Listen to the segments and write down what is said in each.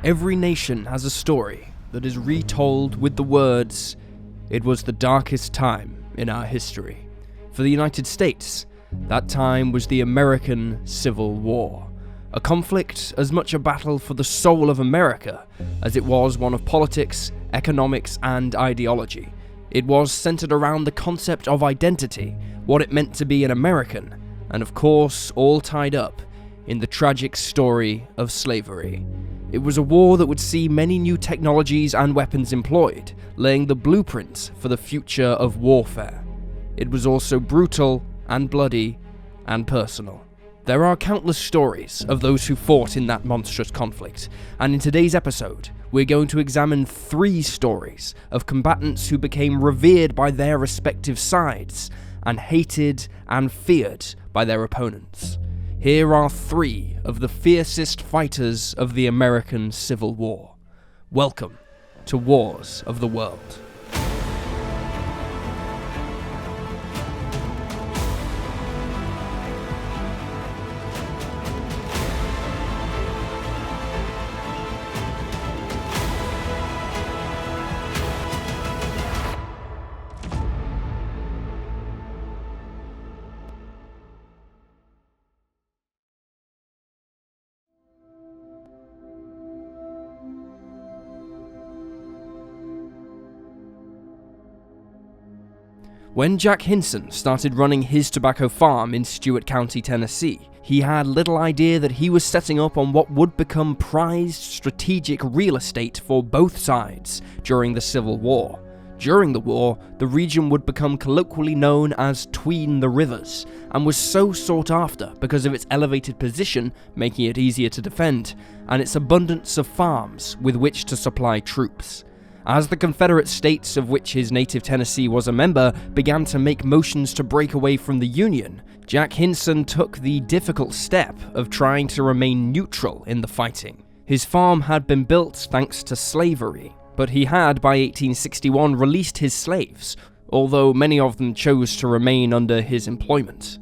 Every nation has a story that is retold with the words, "It was the darkest time in our history." For the United States, that time was the American Civil War, a conflict as much a battle for the soul of America as it was one of politics, economics, and ideology. It was centered around the concept of identity, what it meant to be an American, and of course, all tied up in the tragic story of slavery. It was a war that would see many new technologies and weapons employed, laying the blueprint for the future of warfare. It was also brutal and bloody and personal. There are countless stories of those who fought in that monstrous conflict, and in today's episode, we're going to examine 3 stories of combatants who became revered by their respective sides, and hated and feared by their opponents. Here are 3 of the fiercest fighters of the American Civil War. Welcome to Wars of the World. When Jack Hinson started running his tobacco farm in Stewart County, Tennessee, he had little idea that he was setting up on what would become prized strategic real estate for both sides during the Civil War. During the war, the region would become colloquially known as Tween the Rivers, and was so sought after because of its elevated position, making it easier to defend, and its abundance of farms with which to supply troops. As the Confederate states, of which his native Tennessee was a member, began to make motions to break away from the Union, Jack Hinson took the difficult step of trying to remain neutral in the fighting. His farm had been built thanks to slavery, but he had by 1861 released his slaves, although many of them chose to remain under his employment.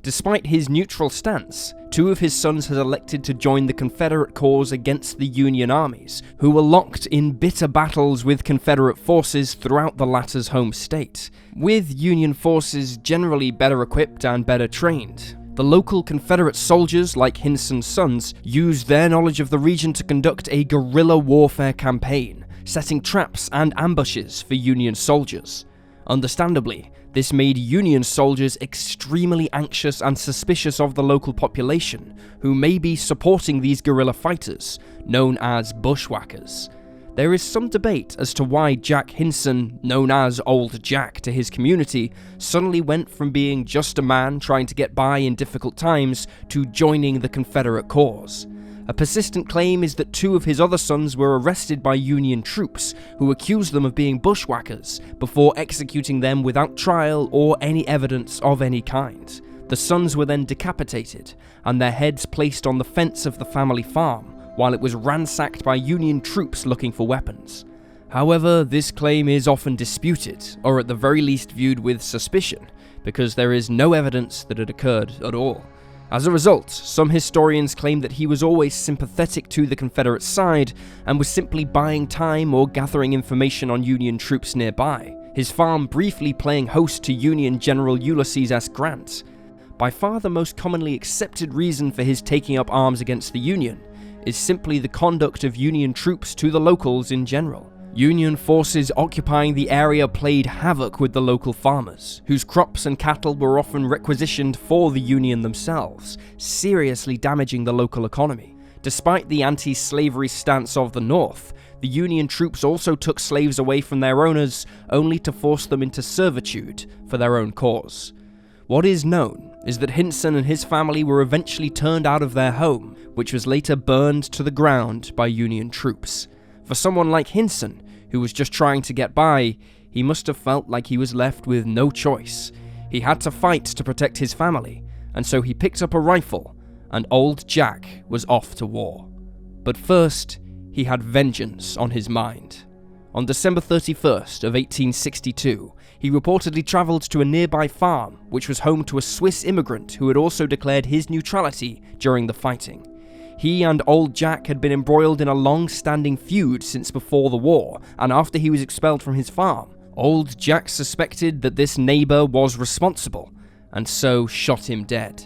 Despite his neutral stance, 2 of his sons had elected to join the Confederate cause against the Union armies, who were locked in bitter battles with Confederate forces throughout the latter's home state. With Union forces generally better equipped and better trained, the local Confederate soldiers, like Hinson's sons, used their knowledge of the region to conduct a guerrilla warfare campaign, setting traps and ambushes for Union soldiers. Understandably, this made Union soldiers extremely anxious and suspicious of the local population, who may be supporting these guerrilla fighters, known as bushwhackers. There is some debate as to why Jack Hinson, known as Old Jack to his community, suddenly went from being just a man trying to get by in difficult times to joining the Confederate cause. A persistent claim is that 2 of his other sons were arrested by Union troops, who accused them of being bushwhackers, before executing them without trial or any evidence of any kind. The sons were then decapitated, and their heads placed on the fence of the family farm, while it was ransacked by Union troops looking for weapons. However, this claim is often disputed, or at the very least viewed with suspicion, because there is no evidence that it occurred at all. As a result, some historians claim that he was always sympathetic to the Confederate side and was simply buying time or gathering information on Union troops nearby, his farm briefly playing host to Union General Ulysses S. Grant. By far the most commonly accepted reason for his taking up arms against the Union is simply the conduct of Union troops to the locals in general. Union forces occupying the area played havoc with the local farmers, whose crops and cattle were often requisitioned for the Union themselves, seriously damaging the local economy. Despite the anti-slavery stance of the North, the Union troops also took slaves away from their owners, only to force them into servitude for their own cause. What is known is that Hinson and his family were eventually turned out of their home, which was later burned to the ground by Union troops. For someone like Hinson, who was just trying to get by, he must have felt like he was left with no choice. He had to fight to protect his family, and so he picked up a rifle, and Old Jack was off to war. But first, he had vengeance on his mind. On December 31st of 1862, he reportedly travelled to a nearby farm, which was home to a Swiss immigrant who had also declared his neutrality during the fighting. He and Old Jack had been embroiled in a long-standing feud since before the war, and after he was expelled from his farm, Old Jack suspected that this neighbor was responsible, and so shot him dead.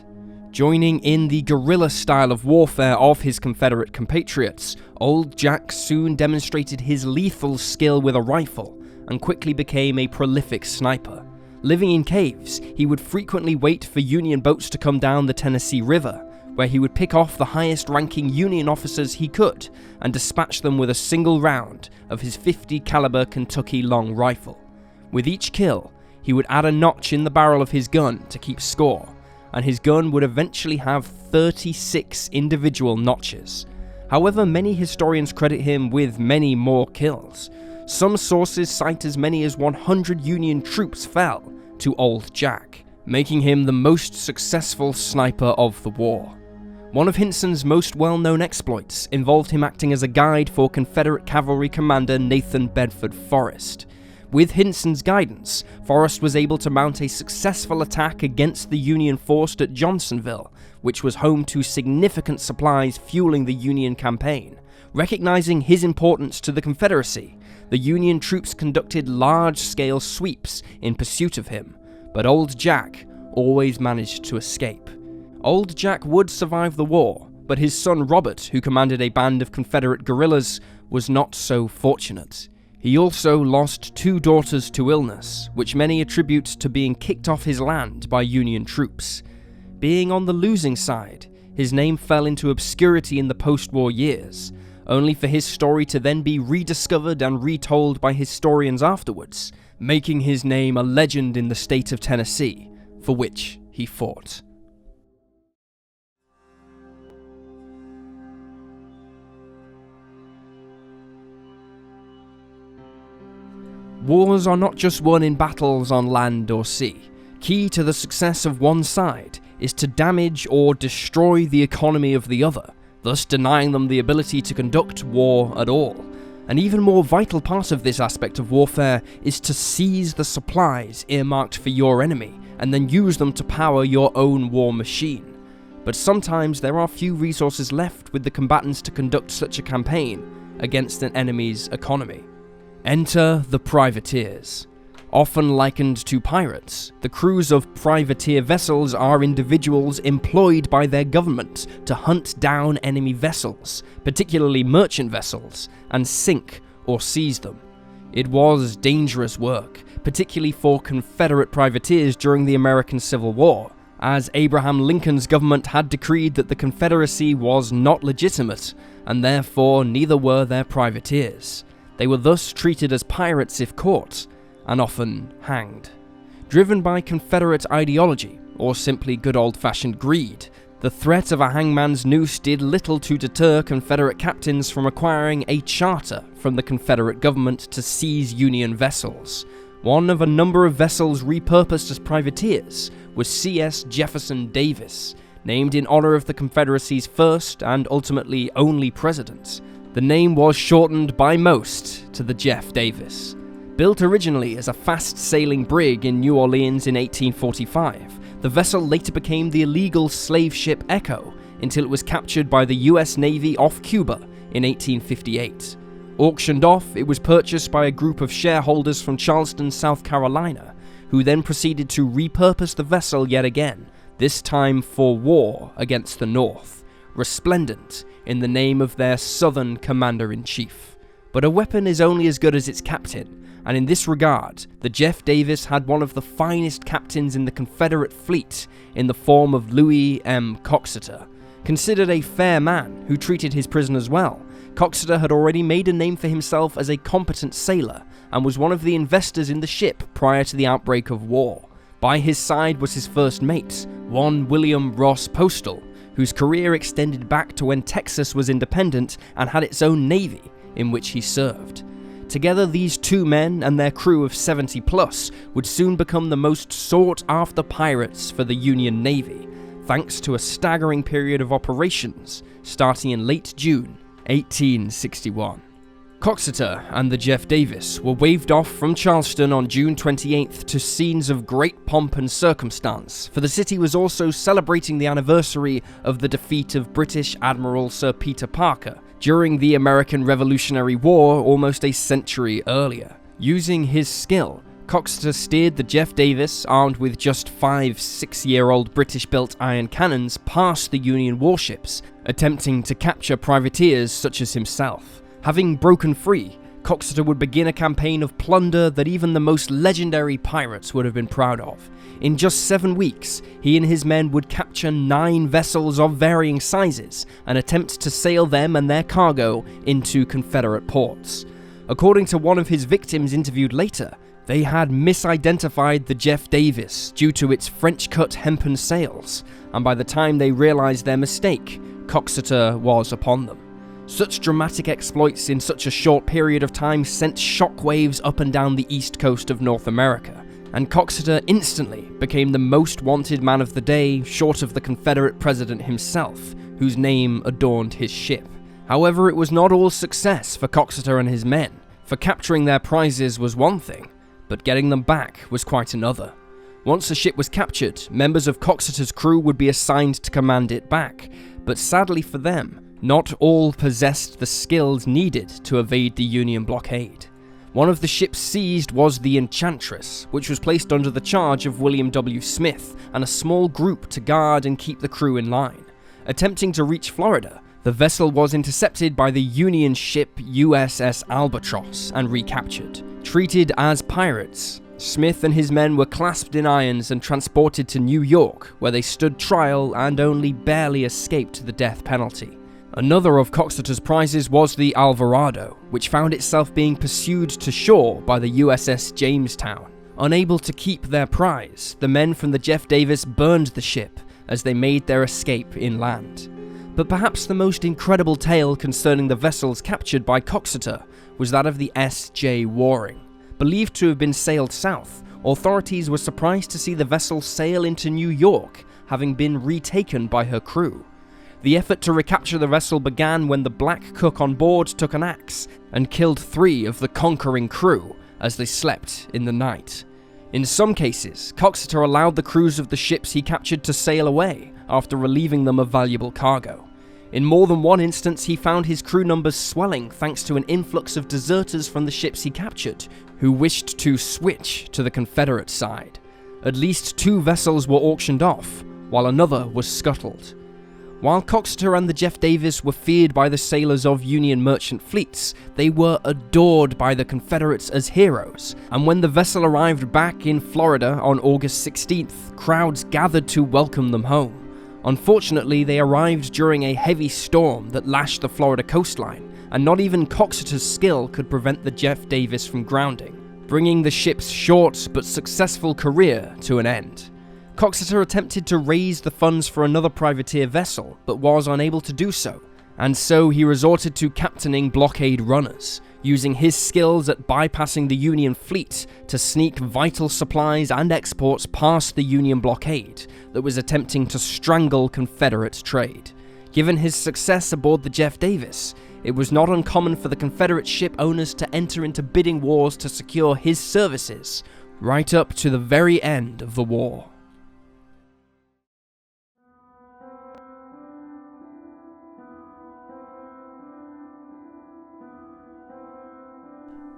Joining in the guerrilla style of warfare of his Confederate compatriots, Old Jack soon demonstrated his lethal skill with a rifle, and quickly became a prolific sniper. Living in caves, he would frequently wait for Union boats to come down the Tennessee River, where he would pick off the highest-ranking Union officers he could and dispatch them with a single round of his .50 caliber Kentucky long rifle. With each kill, he would add a notch in the barrel of his gun to keep score, and his gun would eventually have 36 individual notches. However, many historians credit him with many more kills. Some sources cite as many as 100 Union troops fell to Old Jack, making him the most successful sniper of the war. One of Hinson's most well-known exploits involved him acting as a guide for Confederate cavalry commander Nathan Bedford Forrest. With Hinson's guidance, Forrest was able to mount a successful attack against the Union force at Johnsonville, which was home to significant supplies fueling the Union campaign. Recognizing his importance to the Confederacy, the Union troops conducted large-scale sweeps in pursuit of him, but Old Jack always managed to escape. Old Jack would survive the war, but his son Robert, who commanded a band of Confederate guerrillas, was not so fortunate. He also lost 2 daughters to illness, which many attribute to being kicked off his land by Union troops. Being on the losing side, his name fell into obscurity in the post-war years, only for his story to then be rediscovered and retold by historians afterwards, making his name a legend in the state of Tennessee, for which he fought. Wars are not just won in battles on land or sea. Key to the success of one side is to damage or destroy the economy of the other, thus denying them the ability to conduct war at all. An even more vital part of this aspect of warfare is to seize the supplies earmarked for your enemy, and then use them to power your own war machine. But sometimes there are few resources left with the combatants to conduct such a campaign against an enemy's economy. Enter the privateers. Often likened to pirates, the crews of privateer vessels are individuals employed by their government to hunt down enemy vessels, particularly merchant vessels, and sink or seize them. It was dangerous work, particularly for Confederate privateers during the American Civil War, as Abraham Lincoln's government had decreed that the Confederacy was not legitimate, and therefore neither were their privateers. They were thus treated as pirates if caught, and often hanged. Driven by Confederate ideology, or simply good old-fashioned greed, the threat of a hangman's noose did little to deter Confederate captains from acquiring a charter from the Confederate government to seize Union vessels. One of a number of vessels repurposed as privateers was C.S. Jefferson Davis, named in honor of the Confederacy's first and ultimately only president. The name was shortened by most to the Jeff Davis. Built originally as a fast-sailing brig in New Orleans in 1845, the vessel later became the illegal slave ship Echo until it was captured by the US Navy off Cuba in 1858. Auctioned off, it was purchased by a group of shareholders from Charleston, South Carolina, who then proceeded to repurpose the vessel yet again, this time for war against the North, resplendent in the name of their Southern Commander-in-Chief. But a weapon is only as good as its captain, and in this regard, the Jeff Davis had one of the finest captains in the Confederate fleet in the form of Louis M. Coxetter. Considered a fair man who treated his prisoners well, Coxetter had already made a name for himself as a competent sailor, and was one of the investors in the ship prior to the outbreak of war. By his side was his first mate, one William Ross Postal, whose career extended back to when Texas was independent and had its own navy, in which he served. Together, these two men and their crew of 70+ would soon become the most sought-after pirates for the Union Navy, thanks to a staggering period of operations starting in late June 1861. Coxetter and the Jeff Davis were waved off from Charleston on June 28th to scenes of great pomp and circumstance, for the city was also celebrating the anniversary of the defeat of British Admiral Sir Peter Parker during the American Revolutionary War almost a century earlier. Using his skill, Coxetter steered the Jeff Davis, armed with just 5 6-year-old British-built iron cannons, past the Union warships, attempting to capture privateers such as himself. Having broken free, Coxetter would begin a campaign of plunder that even the most legendary pirates would have been proud of. In just 7 weeks, he and his men would capture 9 vessels of varying sizes and attempt to sail them and their cargo into Confederate ports. According to one of his victims interviewed later, they had misidentified the Jeff Davis due to its French-cut hempen sails, and by the time they realized their mistake, Coxetter was upon them. Such dramatic exploits in such a short period of time sent shockwaves up and down the east coast of North America, and Coxetter instantly became the most wanted man of the day, short of the Confederate president himself, whose name adorned his ship. However, it was not all success for Coxetter and his men, for capturing their prizes was one thing, but getting them back was quite another. Once a ship was captured, members of Coxetter's crew would be assigned to command it back, but sadly for them, not all possessed the skills needed to evade the Union blockade. One of the ships seized was the Enchantress, which was placed under the charge of William W. Smith and a small group to guard and keep the crew in line. Attempting to reach Florida, the vessel was intercepted by the Union ship USS Albatross and recaptured. Treated as pirates, Smith and his men were clasped in irons and transported to New York, where they stood trial and only barely escaped the death penalty. Another of Coxetter's prizes was the Alvarado, which found itself being pursued to shore by the USS Jamestown. Unable to keep their prize, the men from the Jeff Davis burned the ship as they made their escape inland. But perhaps the most incredible tale concerning the vessels captured by Coxetter was that of the S.J. Waring. Believed to have been sailed south, authorities were surprised to see the vessel sail into New York, having been retaken by her crew. The effort to recapture the vessel began when the black cook on board took an axe and killed 3 of the conquering crew as they slept in the night. In some cases, Coxetter allowed the crews of the ships he captured to sail away after relieving them of valuable cargo. In more than one instance, he found his crew numbers swelling thanks to an influx of deserters from the ships he captured, who wished to switch to the Confederate side. At least 2 vessels were auctioned off, while another was scuttled. While Coxetter and the Jeff Davis were feared by the sailors of Union merchant fleets, they were adored by the Confederates as heroes, and when the vessel arrived back in Florida on August 16th, crowds gathered to welcome them home. Unfortunately, they arrived during a heavy storm that lashed the Florida coastline, and not even Coxetter's skill could prevent the Jeff Davis from grounding, bringing the ship's short but successful career to an end. Coxetter attempted to raise the funds for another privateer vessel, but was unable to do so, and so he resorted to captaining blockade runners, using his skills at bypassing the Union fleet to sneak vital supplies and exports past the Union blockade that was attempting to strangle Confederate trade. Given his success aboard the Jeff Davis, it was not uncommon for the Confederate ship owners to enter into bidding wars to secure his services, right up to the very end of the war.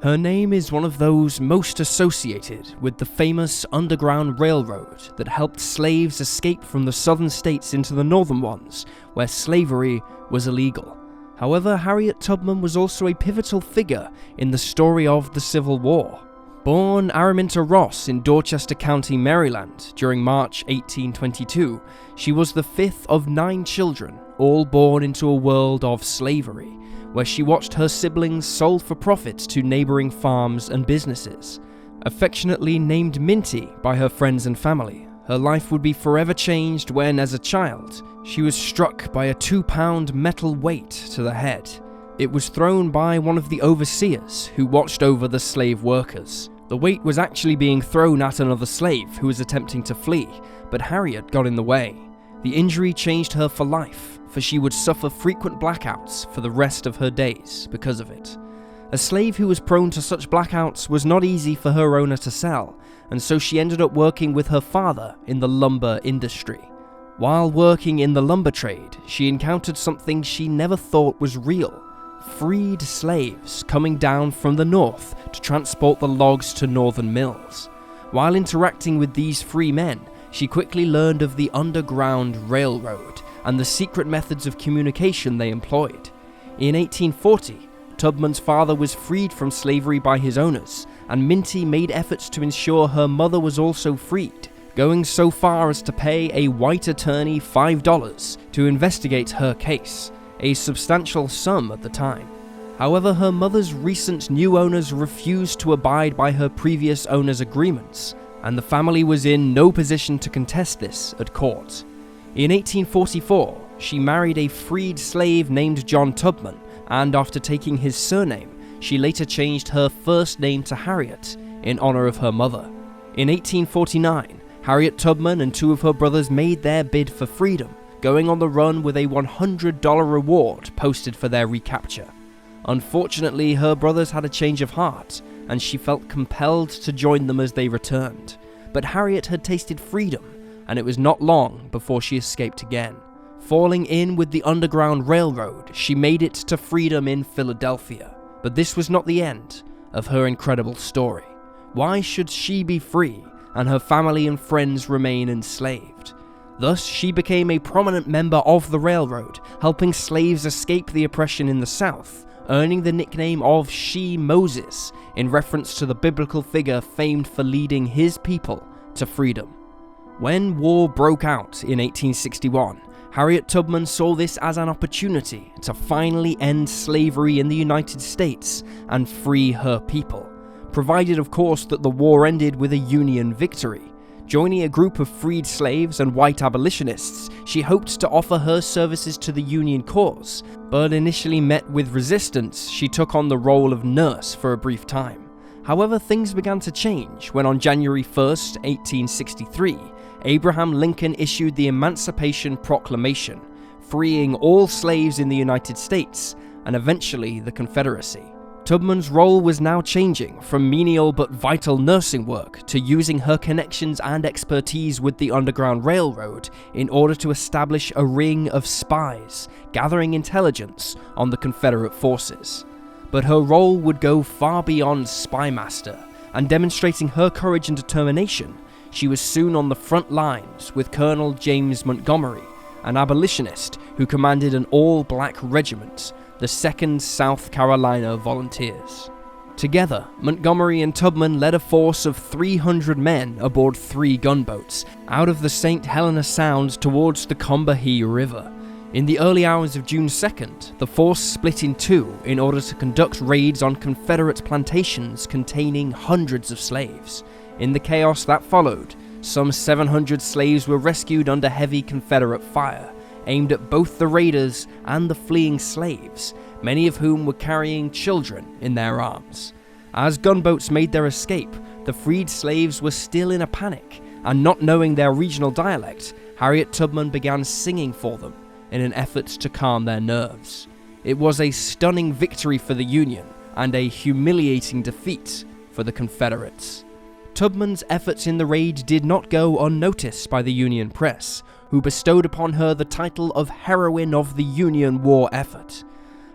Her name is one of those most associated with the famous Underground Railroad that helped slaves escape from the southern states into the northern ones, where slavery was illegal. However, Harriet Tubman was also a pivotal figure in the story of the Civil War. Born Araminta Ross in Dorchester County, Maryland, during March 1822, she was the 5th of 9 children, all born into a world of slavery, where she watched her siblings sold for profit to neighboring farms and businesses. Affectionately named Minty by her friends and family, her life would be forever changed when, as a child, she was struck by a 2-pound metal weight to the head. It was thrown by one of the overseers who watched over the slave workers. The weight was actually being thrown at another slave who was attempting to flee, but Harriet got in the way. The injury changed her for life, for she would suffer frequent blackouts for the rest of her days because of it. A slave who was prone to such blackouts was not easy for her owner to sell, and so she ended up working with her father in the lumber industry. While working in the lumber trade, she encountered something she never thought was real: freed slaves coming down from the north to transport the logs to northern mills. While interacting with these free men, she quickly learned of the Underground Railroad and the secret methods of communication they employed. In 1840, Tubman's father was freed from slavery by his owners, and Minty made efforts to ensure her mother was also freed, going so far as to pay a white attorney $5 to investigate her case, a substantial sum at the time. However, her mother's recent new owners refused to abide by her previous owner's agreements, and the family was in no position to contest this at court. In 1844, she married a freed slave named John Tubman, and after taking his surname, she later changed her first name to Harriet in honor of her mother. In 1849, Harriet Tubman and two of her brothers made their bid for freedom, going on the run with a $100 reward posted for their recapture. Unfortunately, her brothers had a change of heart, and she felt compelled to join them as they returned. But Harriet had tasted freedom, and it was not long before she escaped again. Falling in with the Underground Railroad, she made it to freedom in Philadelphia. But this was not the end of her incredible story. Why should she be free and her family and friends remain enslaved? Thus, she became a prominent member of the railroad, helping slaves escape the oppression in the South, earning the nickname of She-Moses in reference to the biblical figure famed for leading his people to freedom. When war broke out in 1861, Harriet Tubman saw this as an opportunity to finally end slavery in the United States and free her people, provided of course that the war ended with a Union victory. Joining a group of freed slaves and white abolitionists, she hoped to offer her services to the Union cause, but initially met with resistance. She took on the role of nurse for a brief time. However, things began to change when on January 1st, 1863, Abraham Lincoln issued the Emancipation Proclamation, freeing all slaves in the United States and eventually the Confederacy. Tubman's role was now changing from menial but vital nursing work to using her connections and expertise with the Underground Railroad in order to establish a ring of spies, gathering intelligence on the Confederate forces. But her role would go far beyond spymaster, and demonstrating her courage and determination, she was soon on the front lines with Colonel James Montgomery, an abolitionist who commanded an all-black regiment, the 2nd South Carolina Volunteers. Together, Montgomery and Tubman led a force of 300 men aboard 3 gunboats out of the St. Helena Sound towards the Combahee River. In the early hours of June 2nd, the force split in two in order to conduct raids on Confederate plantations containing hundreds of slaves. In the chaos that followed, some 700 slaves were rescued under heavy Confederate fire, aimed at both the raiders and the fleeing slaves, many of whom were carrying children in their arms. As gunboats made their escape, the freed slaves were still in a panic, and not knowing their regional dialect, Harriet Tubman began singing for them in an effort to calm their nerves. It was a stunning victory for the Union, and a humiliating defeat for the Confederates. Tubman's efforts in the raid did not go unnoticed by the Union press, who bestowed upon her the title of Heroine of the Union War Effort.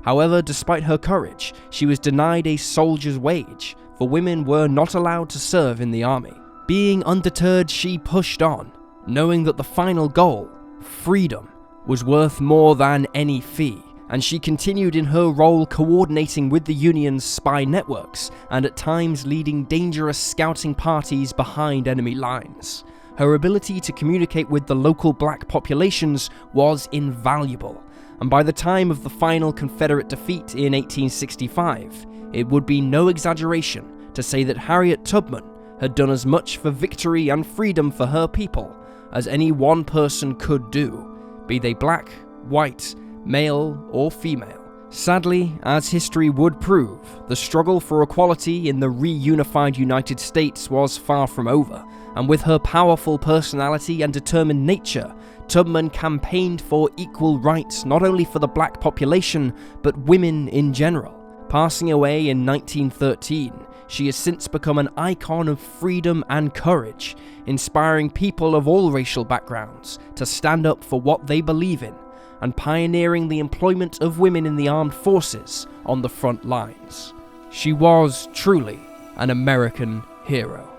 However, despite her courage, she was denied a soldier's wage, for women were not allowed to serve in the army. Being undeterred, she pushed on, knowing that the final goal, freedom, was worth more than any fee, and she continued in her role coordinating with the Union's spy networks and at times leading dangerous scouting parties behind enemy lines. Her ability to communicate with the local black populations was invaluable, and by the time of the final Confederate defeat in 1865, it would be no exaggeration to say that Harriet Tubman had done as much for victory and freedom for her people as any one person could do, be they black, white, male, or female. Sadly, as history would prove, the struggle for equality in the reunified United States was far from over, and with her powerful personality and determined nature, Tubman campaigned for equal rights not only for the black population, but women in general. Passing away in 1913, she has since become an icon of freedom and courage, inspiring people of all racial backgrounds to stand up for what they believe in, and pioneering the employment of women in the armed forces on the front lines. She was truly an American hero.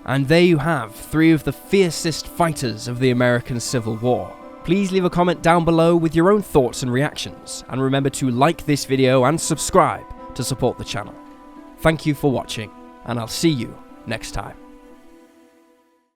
And there you have 3 of the fiercest fighters of the American Civil War. Please leave a comment down below with your own thoughts and reactions, and remember to like this video and subscribe to support the channel. Thank you for watching, and I'll see you next time.